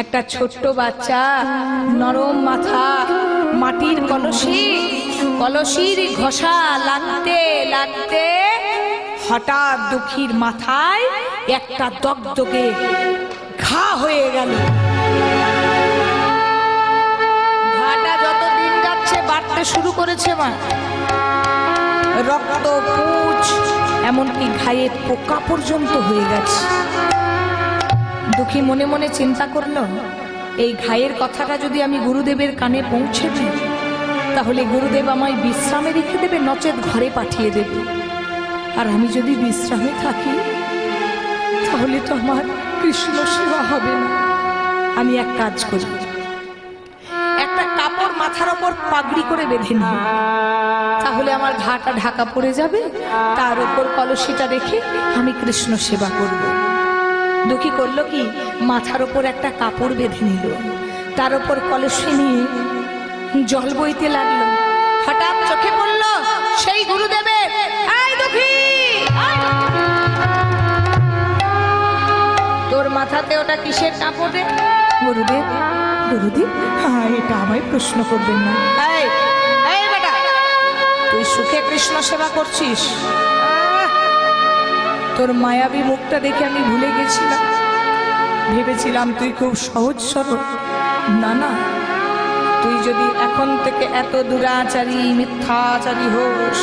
একটা ছোট্ট বাচ্চা, নরম মাথা, মাটির কলসির ঘষা লাগতে লাগতে হঠাৎ দুঃখীর মাথায় একটা দগদগে ঘা হয়ে গেল। ঘাটা যত দিন যাচ্ছে বাড়তে শুরু করেছে, মা রক্ত, পুঁজ, এমনকি ঘায়ে পোকা পর্যন্ত হয়ে গেছে। দুঃখী মনে মনে চিন্তা করলো, এই ঘায়ের কথাটা যদি আমি গুরুদেবের কানে পৌঁছে দিই, তাহলে গুরুদেব আমায় বিশ্রামে রেখে দেবে, নচেত ঘরে পাঠিয়ে দেবে। আর আমি যদি বিশ্রামে থাকি, তাহলে তো আমার কৃষ্ণ সেবা হবে না। আমি এক কাজ করি, একটা কাপড় মাথার ওপর পাগড়ি করে বেঁধে নিই, তাহলে আমার ঘাটা ঢাকা পড়ে যাবে, তার উপর কলসিটা রেখে আমি কৃষ্ণ সেবা করব। দুঃখী করলো কি, মাথার ওপর একটা কাপড় বেঁধে নিল, তার উপর কলসি নিয়ে জল বইতে লাগলো। হঠাৎ চোখে পড়ল সেই গুরুদেবের। এই দুঃখী, তোর মাথাতে ওটা কিসের কাপড় রে? গুরুদেব, গুরুদেব, হ্যাঁ, এটা আমায় প্রশ্ন করবেন না। এই বেটা, তুই সুখে কৃষ্ণ সেবা করছিস? তোর মায়াবী মুখটা দেখে আমি ভুলে গেছিলাম, ভেবেছিলাম তুই খুব সহজ সরল। না না, তুই যদি এখন থেকে এত দুরাচারী মিথ্যাচারী হোস,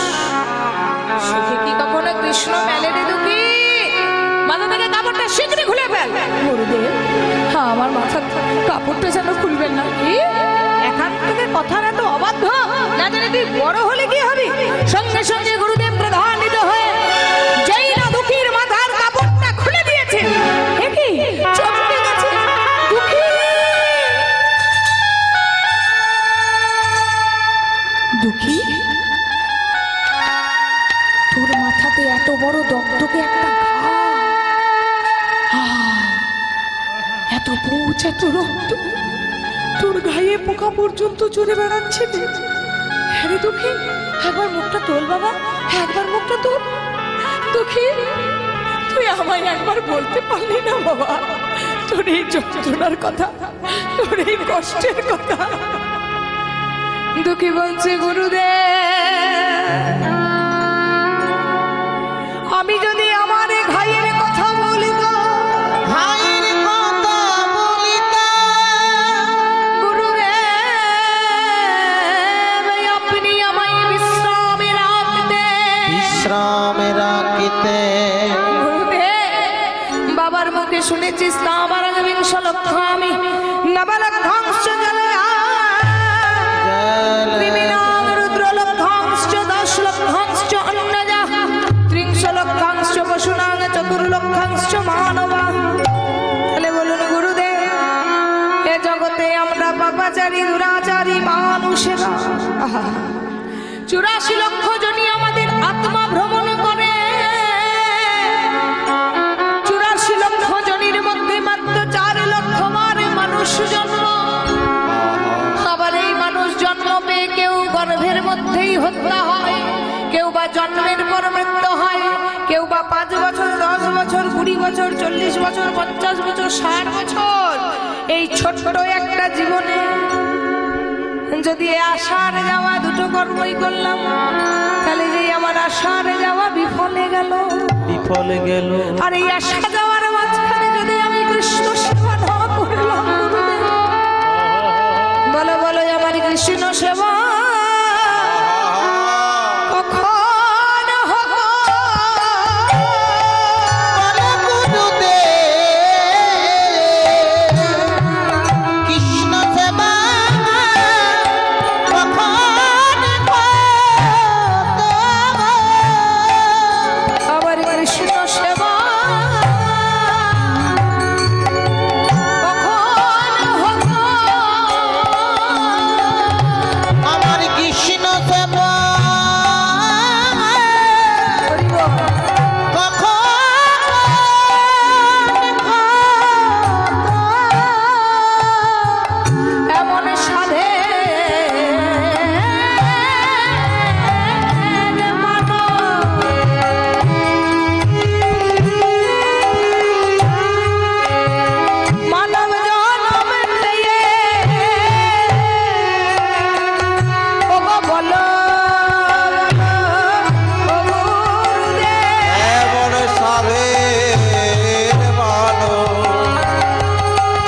সুখে কি কখনো কৃষ্ণ মেলে রে দুঃখী? মাথা থেকে কাপড়টা শীঘ্রই খুলে ফেল। গুরুদেব, হ্যাঁ, আমার মাথার কাপড়টা যেন খুলবেন না। কি এখান থেকে কথার এত অবাধ্য? না জানি তুই বড় হলে কি হবি? সঙ্গে সঙ্গে গুরুদেব প্রধানিত হয়ে যেই না দুঃখীর মাথার কাপড়টা খুলে দিয়েছে, কি চমকে গেছে দুঃখী। দুঃখী, তোর মাথাতে এত বড় দগদগে একটা ঘা, এত পুঁজ, এত রক্ত, তোর গায়ে পোকা পর্যন্ত চড়ে বেড়াচ্ছে। হ্যাঁ দুঃখী, একবার মুখটা তোল বাবা, একবার মুখটা তোল। দুঃখী, তুই আমায় একবার বলতে পারলি না বাবা, তোর এই যন্ত্রণার কথা, তোর এই কষ্টের কথা? দুঃখী বলছে, গুরুদেব, আমি যদি আমার ঘায়ের কথা বলি তো, গুরুদেব আপনি আমায় বিশ্রামে রাখতে। গুরুদেব, বাবার মুখে শুনেছিস না, আমার বিংশ লক্ষ আমি নবলক্ষাংশ জলে চতুর্লক্ষাংশ মানবা। তাহলে বলুন গুরুদেব, এ জগতে আমরা পাপাচারী দুরাচারী মানুষেরা 84 লক্ষ জনই আমাদের আত্মা ভ্রমণ করে। 84 লক্ষ জনের মধ্যে মাত্র 4 লক্ষ বার মানুষ জন্ম। আবার এই মানুষ জন্ম পেয়ে কেউ গর্ভের মধ্যেই হত্যা হয়, কেউ বা জন্মের পর মৃত্যু হয়, কেউ বা 5 বছর, 10 বছর, 20 বছর, 40 বছর, 50 বছর, 60 বছর। এই ছোট্ট একটা জীবনে যদি আসার যাওয়া দুটো কর্মই করলাম, তাহলে যে আমার আসার যাওয়া বিফলে গেল। আর এই আসা যাওয়ার মাঝখানে যদি আমি কৃষ্ণ সেবা না করলাম, বলো বলো, আমার কৃষ্ণ সেবা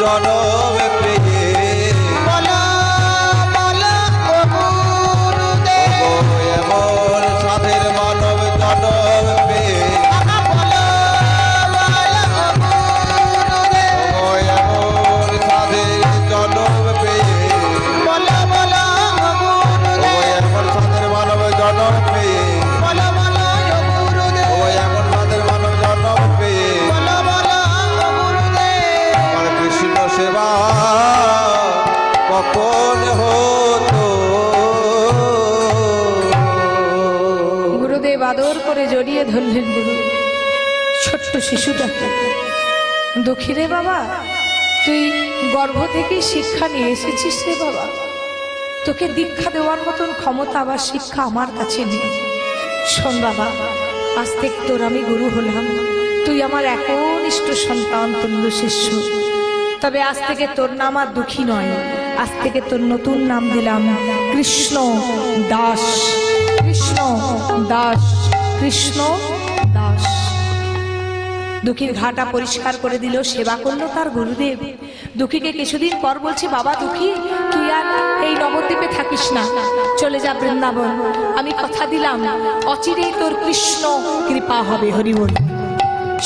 জনম পেয়ে বলো বলো ও গুরুদেব এমন সাধের মানব জনম পেয়ে বলো বলো ও গুরুদেব এমন সাধের জনম পেয়ে বলো বলো ও গুরুদেব এমন সাধের মানব জনম পেয়ে বলো বলো ও গুরুদেব এমন সাধের মানব জনম পেয়ে বলো বলো ও গুরুদেব আমার কৃষ্ণ সেবা কখন হতো গুরুদেব আদর করে জড়িয়ে ধরলেন গুরু ছোট্ট শিশুটাকে। দুঃখী রে বাবা, তুই গর্ভ থেকেই শিক্ষা নিয়ে এসেছিস রে বাবা। তোকে দীক্ষা দেওয়ার মতন ক্ষমতা বা শিক্ষা আমার কাছে নেই। শোন বাবা, আজ থেকে তোর আমি গুরু হলাম, তুই আমার একনিষ্ঠ সন্তান, তুল্য শিষ্য। তবে আজ থেকে তোর নাম আর দুঃখী নয়, আজ থেকে তোর নতুন নাম দিলাম কৃষ্ণ দাস। কৃষ্ণ দাস, কৃষ্ণ দাস। দুঃখীর ঘাটা পরিষ্কার করে দিল, সেবা করলো তার গুরুদেব। দুঃখীকে কিছুদিন পর বলছে, বাবা দুঃখী, তুই আর এই নবদ্বীপে থাকিস না, চলে যা বৃন্দাবন। আমি কথা দিলাম অচিরেই তোর কৃষ্ণ কৃপা হবে। হরিবল।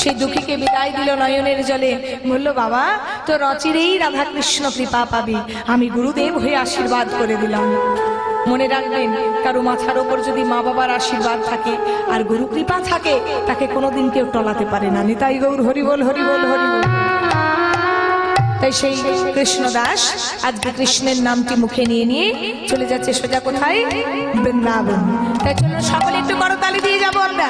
সেই দুঃখীকে বিদায় দিল নয়নের জলে, বলল, বাবা তোর অচিরেই রাধা কৃষ্ণ কৃপা পাবি। আমি গুরুদেব হয়ে আশীর্বাদ করে দিলাম। মনে রাখবেন, কারো মাথার ওপর যদি মা বাবার আশীর্বাদ থাকে আর গুরু কৃপা থাকে, তাকে কোনোদিন কেউ টলাতে পারে না। নিতাই গৌর হরিবল, হরিবল, হরিবল। তাই সেই কৃষ্ণদাস আজকে কৃষ্ণের নামটি মুখে নিয়ে নিয়ে চলে যাচ্ছে সোজা কোথায়? বৃন্দাবন। তাই চলুন সকলে একটু করতালি দিয়ে যাবো আমরা।